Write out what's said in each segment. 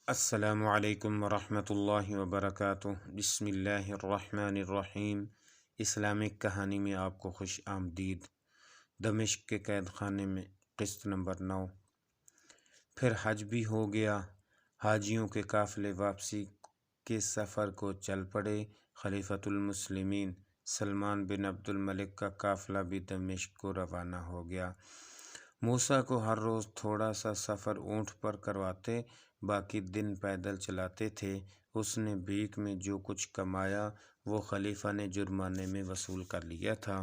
السلام علیکم ورحمۃ اللہ وبرکاتہ۔ بسم اللہ الرحمن الرحیم۔ اسلامک کہانی میں آپ کو خوش آمدید۔ دمشق کے قید خانے میں قسط نمبر 9۔ پھر حج بھی ہو گیا۔ حاجیوں کے قافلے واپسی کے سفر کو چل پڑے۔ خلیفۃ المسلمین سلمان بن عبد الملک کا قافلہ بھی دمشق کو روانہ ہو گیا۔ موسیٰ کو ہر روز تھوڑا سا سفر اونٹ پر کرواتے، باقی دن پیدل چلاتے تھے۔ اس نے بھیک میں جو کچھ کمایا وہ خلیفہ نے جرمانے میں وصول کر لیا تھا۔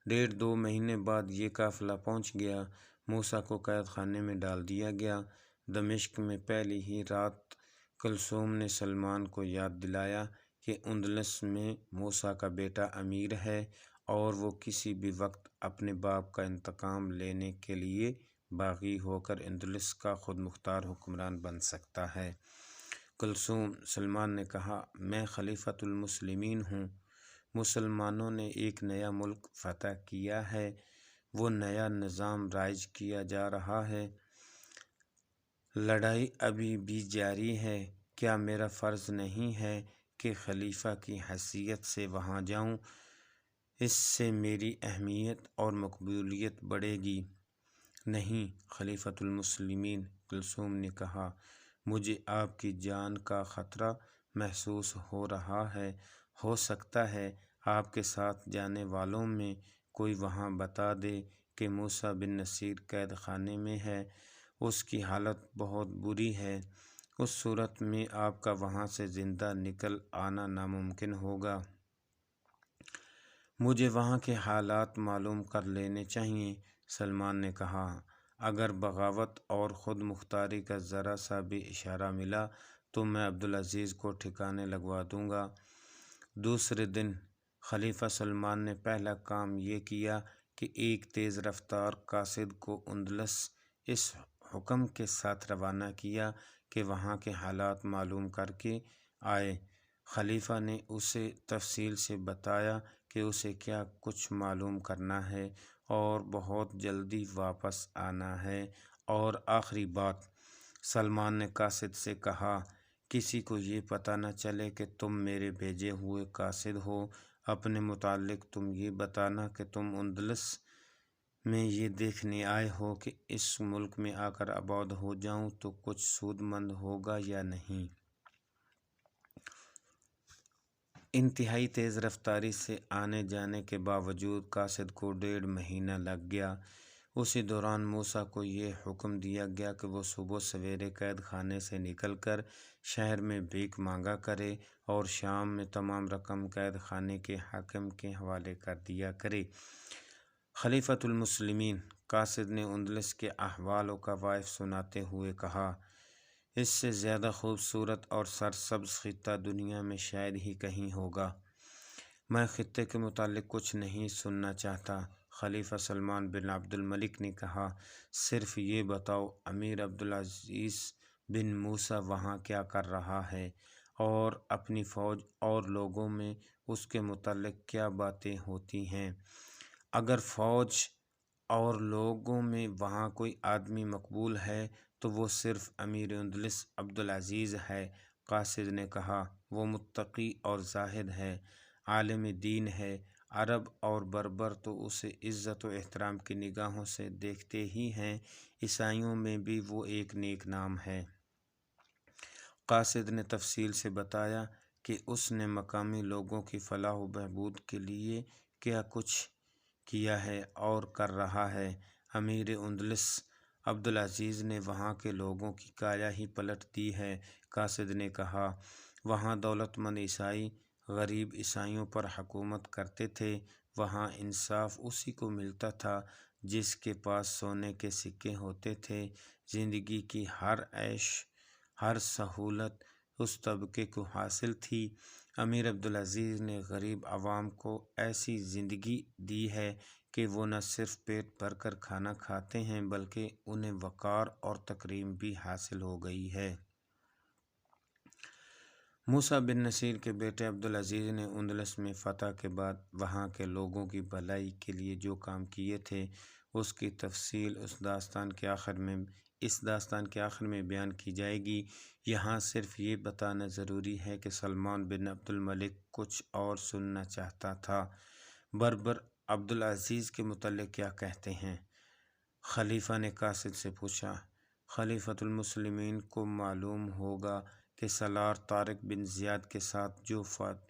1.5-2 مہینے بعد یہ قافلہ پہنچ گیا۔ موسیٰ کو قید خانے میں ڈال دیا گیا۔ دمشق میں پہلی ہی رات کلثوم نے سلمان کو یاد دلایا کہ اندلس میں موسیٰ کا بیٹا امیر ہے اور وہ کسی بھی وقت اپنے باپ کا انتقام لینے کے لیے باغی ہو کر اندلس کا خود مختار حکمران بن سکتا ہے۔ کلثوم سلمان نے کہا، میں خلیفۃ المسلمین ہوں۔ مسلمانوں نے ایک نیا ملک فتح کیا ہے، وہ نیا نظام رائج کیا جا رہا ہے، لڑائی ابھی بھی جاری ہے۔ کیا میرا فرض نہیں ہے کہ خلیفہ کی حیثیت سے وہاں جاؤں؟ اس سے میری اہمیت اور مقبولیت بڑھے گی۔ نہیں خلیفۃ المسلمین، کلثوم نے کہا، مجھے آپ کی جان کا خطرہ محسوس ہو رہا ہے۔ ہو سکتا ہے آپ کے ساتھ جانے والوں میں کوئی وہاں بتا دے کہ موسیٰ بن نصیر قید خانے میں ہے، اس کی حالت بہت بری ہے۔ اس صورت میں آپ کا وہاں سے زندہ نکل آنا ناممکن ہوگا۔ مجھے وہاں کے حالات معلوم کر لینے چاہئیں۔ سلمان نے کہا، اگر بغاوت اور خود مختاری کا ذرا سا بھی اشارہ ملا تو میں عبدالعزیز کو ٹھکانے لگوا دوں گا۔ دوسرے دن خلیفہ سلمان نے پہلا کام یہ کیا کہ ایک تیز رفتار قاصد کو اندلس اس حکم کے ساتھ روانہ کیا کہ وہاں کے حالات معلوم کر کے آئے۔ خلیفہ نے اسے تفصیل سے بتایا کہ اسے کیا کچھ معلوم کرنا ہے اور بہت جلدی واپس آنا ہے۔ اور آخری بات، سلمان نے قاصد سے کہا، کسی کو یہ پتہ نہ چلے کہ تم میرے بھیجے ہوئے قاصد ہو۔ اپنے متعلق تم یہ بتانا کہ تم اندلس میں یہ دیکھنے آئے ہو کہ اس ملک میں آ کر آباد ہو جاؤں تو کچھ سود مند ہوگا یا نہیں۔ انتہائی تیز رفتاری سے آنے جانے کے باوجود قاصد کو 1.5 مہینہ لگ گیا۔ اسی دوران موسیٰ کو یہ حکم دیا گیا کہ وہ صبح سویرے قید خانے سے نکل کر شہر میں بھیک مانگا کرے اور شام میں تمام رقم قید خانے کے حاکم کے حوالے کر دیا کرے۔ خلیفۃ المسلمین قاصد نے اندلس کے احوال و قوائف سناتے ہوئے کہا، اس سے زیادہ خوبصورت اور سرسبز خطہ دنیا میں شاید ہی کہیں ہوگا۔ میں خطے کے متعلق کچھ نہیں سننا چاہتا۔ خلیفہ سلمان بن عبد الملک نے کہا، صرف یہ بتاؤ امیر عبدالعزیز بن موسیٰ وہاں کیا کر رہا ہے اور اپنی فوج اور لوگوں میں اس کے متعلق کیا باتیں ہوتی ہیں۔ اگر فوج اور لوگوں میں وہاں کوئی آدمی مقبول ہے تو وہ صرف امیر اندلس عبدالعزیز ہے۔ قاصد نے کہا، وہ متقی اور زاہد ہے، عالم دین ہے۔ عرب اور بربر تو اسے عزت و احترام کی نگاہوں سے دیکھتے ہی ہیں، عیسائیوں میں بھی وہ ایک نیک نام ہے۔ قاصد نے تفصیل سے بتایا کہ اس نے مقامی لوگوں کی فلاح و بہبود کے لیے کیا کچھ کیا ہے اور کر رہا ہے۔ امیر اندلس عبدالعزیز نے وہاں کے لوگوں کی کایا ہی پلٹ دی ہے۔ قاصد نے کہا، وہاں دولت مند عیسائی غریب عیسائیوں پر حکومت کرتے تھے۔ وہاں انصاف اسی کو ملتا تھا جس کے پاس سونے کے سکے ہوتے تھے۔ زندگی کی ہر عیش، ہر سہولت اس طبقے کو حاصل تھی۔ امیر عبدالعزیز نے غریب عوام کو ایسی زندگی دی ہے کہ وہ نہ صرف پیٹ بھر کر کھانا کھاتے ہیں بلکہ انہیں وقار اور تکریم بھی حاصل ہو گئی ہے۔ موسیٰ بن نصیر کے بیٹے عبدالعزیز نے اندلس میں فتح کے بعد وہاں کے لوگوں کی بھلائی کے لیے جو کام کیے تھے اس کی تفصیل اس داستان کے آخر میں اس داستان کے آخر میں بیان کی جائے گی۔ یہاں صرف یہ بتانا ضروری ہے کہ سلمان بن عبد الملک کچھ اور سننا چاہتا تھا۔ بربر عبدالعزیز کے متعلق کیا کہتے ہیں؟ خلیفہ نے قاصد سے پوچھا۔ خلیفۃ المسلمین کو معلوم ہوگا کہ سالار طارق بن زیاد کے ساتھ جو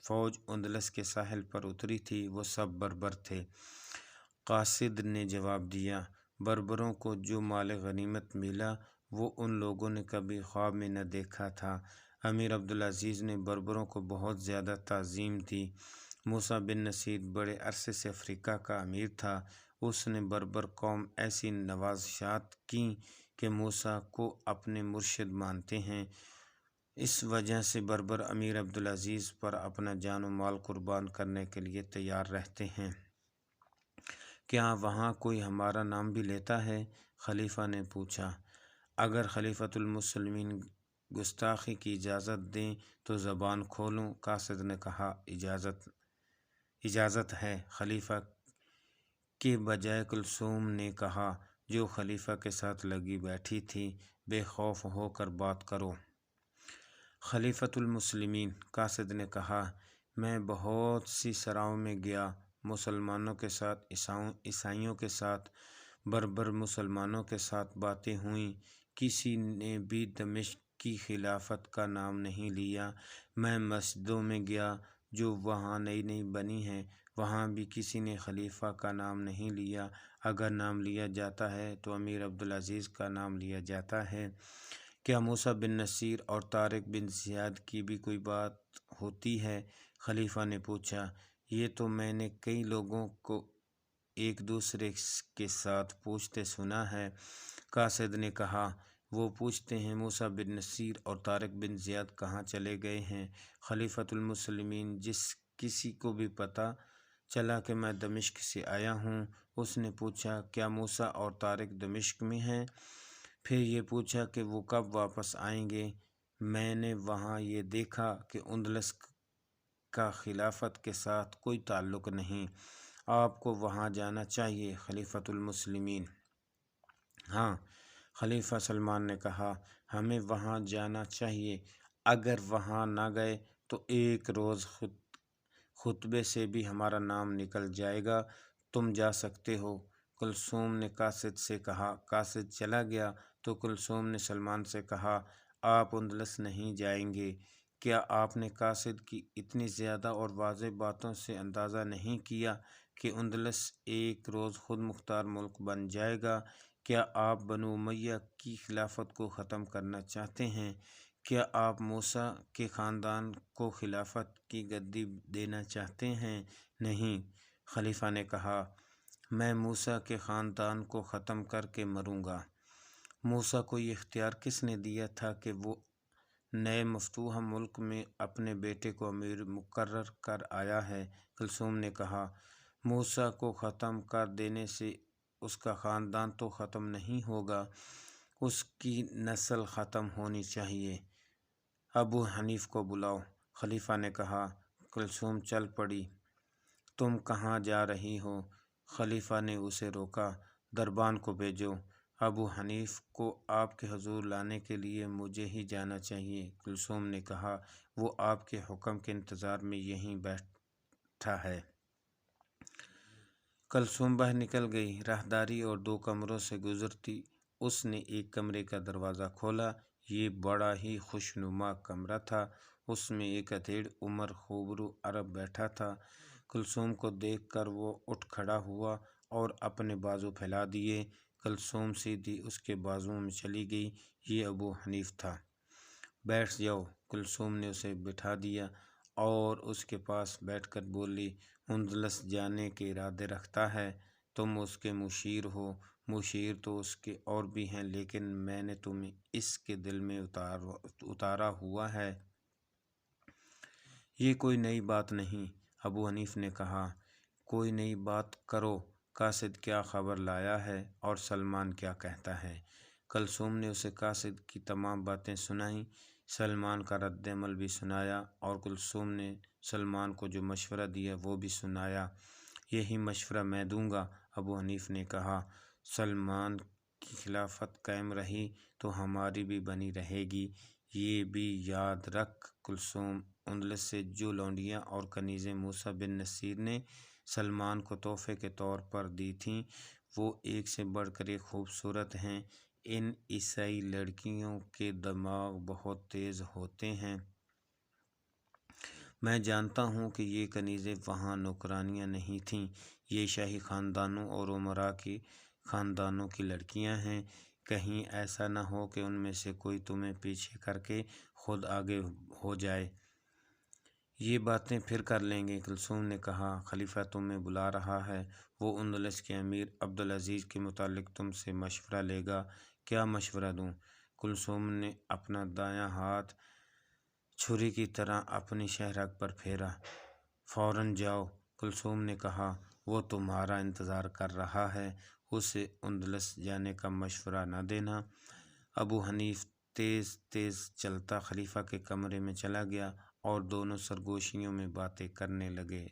فوج اندلس کے ساحل پر اتری تھی وہ سب بربر تھے۔ قاصد نے جواب دیا، بربروں کو جو مال غنیمت ملا وہ ان لوگوں نے کبھی خواب میں نہ دیکھا تھا۔ امیر عبدالعزیز نے بربروں کو بہت زیادہ تعظیم دی۔ موسیٰ بن نصیر بڑے عرصے سے افریقہ کا امیر تھا۔ اس نے بربر قوم ایسی نوازشات کیں کہ موسیٰ کو اپنے مرشد مانتے ہیں۔ اس وجہ سے بربر امیر عبدالعزیز پر اپنا جان و مال قربان کرنے کے لیے تیار رہتے ہیں۔ کیا وہاں کوئی ہمارا نام بھی لیتا ہے؟ خلیفہ نے پوچھا۔ اگر خلیفۃ المسلمین گستاخی کی اجازت دیں تو زبان کھولوں۔ قاصد نے کہا، اجازت ہے۔ خلیفہ کے بجائے کلثوم نے کہا، جو خلیفہ کے ساتھ لگی بیٹھی تھی، بے خوف ہو کر بات کرو۔ خلیفۃ المسلمین، قاصد نے کہا، میں بہت سی سراؤں میں گیا، مسلمانوں کے ساتھ، عیسائیوں کے ساتھ، بربر مسلمانوں کے ساتھ باتیں ہوئیں، کسی نے بھی دمشق کی خلافت کا نام نہیں لیا۔ میں مسجدوں میں گیا جو وہاں نئی نئی بنی ہیں، وہاں بھی کسی نے خلیفہ کا نام نہیں لیا۔ اگر نام لیا جاتا ہے تو امیر عبدالعزیز کا نام لیا جاتا ہے۔ کیا موسیٰ بن نصیر اور طارق بن زیاد کی بھی کوئی بات ہوتی ہے؟ خلیفہ نے پوچھا۔ یہ تو میں نے کئی لوگوں کو ایک دوسرے کے ساتھ پوچھتے سنا ہے۔ قاصد نے کہا، وہ پوچھتے ہیں موسیٰ بن نصیر اور طارق بن زیاد کہاں چلے گئے ہیں؟ خلیفۃ المسلمین، جس کسی کو بھی پتہ چلا کہ میں دمشق سے آیا ہوں، اس نے پوچھا، کیا موسیٰ اور طارق دمشق میں ہیں؟ پھر یہ پوچھا کہ وہ کب واپس آئیں گے۔ میں نے وہاں یہ دیکھا کہ اندلس کا خلافت کے ساتھ کوئی تعلق نہیں، آپ کو وہاں جانا چاہیے۔ خلیفۃ المسلمین، ہاں۔ خلیفہ سلمان نے کہا، ہمیں وہاں جانا چاہیے۔ اگر وہاں نہ گئے تو ایک روز خطبے سے بھی ہمارا نام نکل جائے گا۔ تم جا سکتے ہو۔ کلثوم نے قاصد سے کہا۔ قاصد چلا گیا تو کلثوم نے سلمان سے کہا، آپ اندلس نہیں جائیں گے؟ کیا آپ نے قاصد کی اتنی زیادہ اور واضح باتوں سے اندازہ نہیں کیا کہ اندلس ایک روز خود مختار ملک بن جائے گا؟ کیا آپ بنو امیہ کی خلافت کو ختم کرنا چاہتے ہیں؟ کیا آپ موسیٰ کے خاندان کو خلافت کی گدی دینا چاہتے ہیں؟ نہیں۔ خلیفہ نے کہا، میں موسیٰ کے خاندان کو ختم کر کے مروں گا۔ موسیٰ کو یہ اختیار کس نے دیا تھا کہ وہ نئے مفتوحہ ملک میں اپنے بیٹے کو امیر مقرر کر آیا ہے؟ کلثوم نے کہا، موسیٰ کو ختم کر دینے سے اس کا خاندان تو ختم نہیں ہوگا، اس کی نسل ختم ہونی چاہیے۔ ابو حنیف کو بلاؤ۔ خلیفہ نے کہا۔ کلثوم چل پڑی۔ تم کہاں جا رہی ہو؟ خلیفہ نے اسے روکا۔ دربان کو بھیجو۔ ابو حنیف کو آپ کے حضور لانے کے لیے مجھے ہی جانا چاہیے۔ کلثوم نے کہا، وہ آپ کے حکم کے انتظار میں یہیں بیٹھا ہے۔ کلثوم باہر نکل گئی۔ راہداری اور 2 کمروں سے گزرتی اس نے ایک کمرے کا دروازہ کھولا۔ یہ بڑا ہی خوشنما کمرہ تھا۔ اس میں ایک ادھیڑ عمر خوبرو عرب بیٹھا تھا۔ کلثوم کو دیکھ کر وہ اٹھ کھڑا ہوا اور اپنے بازو پھیلا دیے۔ کلثوم سیدھی اس کے بازوؤں میں چلی گئی۔ یہ ابو حنیف تھا۔ بیٹھ جاؤ۔ کلثوم نے اسے بٹھا دیا اور اس کے پاس بیٹھ کر بولی، اندلس جانے کے ارادے رکھتا ہے؟ تم اس کے مشیر ہو۔ مشیر تو اس کے اور بھی ہیں، لیکن میں نے تمہیں اس کے دل میں اتارا ہوا ہے۔ یہ کوئی نئی بات نہیں۔ ابو حنیف نے کہا، کوئی نئی بات کرو۔ قاصد کیا خبر لایا ہے اور سلمان کیا کہتا ہے؟ کلثوم نے اسے قاصد کی تمام باتیں سنائیں، سلمان کا رد عمل بھی سنایا اور کلثوم نے سلمان کو جو مشورہ دیا وہ بھی سنایا۔ یہی مشورہ میں دوں گا۔ ابو حنیف نے کہا، سلمان کی خلافت قائم رہی تو ہماری بھی بنی رہے گی۔ یہ بھی یاد رکھ کلثوم اندلس سے جو لونڈیاں اور کنیزیں موسیٰ بن نصیر نے سلمان کو تحفے کے طور پر دی تھیں وہ ایک سے بڑھ کر ایک خوبصورت ہیں۔ ان عیسائی لڑکیوں کے دماغ بہت تیز ہوتے ہیں۔ میں جانتا ہوں کہ یہ کنیزیں وہاں نوکرانیاں نہیں تھیں، یہ شاہی خاندانوں اور امراء کے خاندانوں کی لڑکیاں ہیں۔ کہیں ایسا نہ ہو کہ ان میں سے کوئی تمہیں پیچھے کر کے خود آگے ہو جائے۔ یہ باتیں پھر کر لیں گے۔ کلثوم نے کہا، خلیفہ تمہیں بلا رہا ہے، وہ اندلس کے امیر عبدالعزیز کے متعلق تم سے مشورہ لے گا۔ کیا مشورہ دوں؟ کلثوم نے اپنا دایاں ہاتھ چھری کی طرح اپنی شہرگ پر پھیرا۔ فوراً جاؤ، کلثوم نے کہا، وہ تمہارا انتظار کر رہا ہے، اسے اندلس جانے کا مشورہ نہ دینا۔ ابو حنیف تیز تیز چلتا خلیفہ کے کمرے میں چلا گیا اور دونوں سرگوشیوں میں باتیں کرنے لگے۔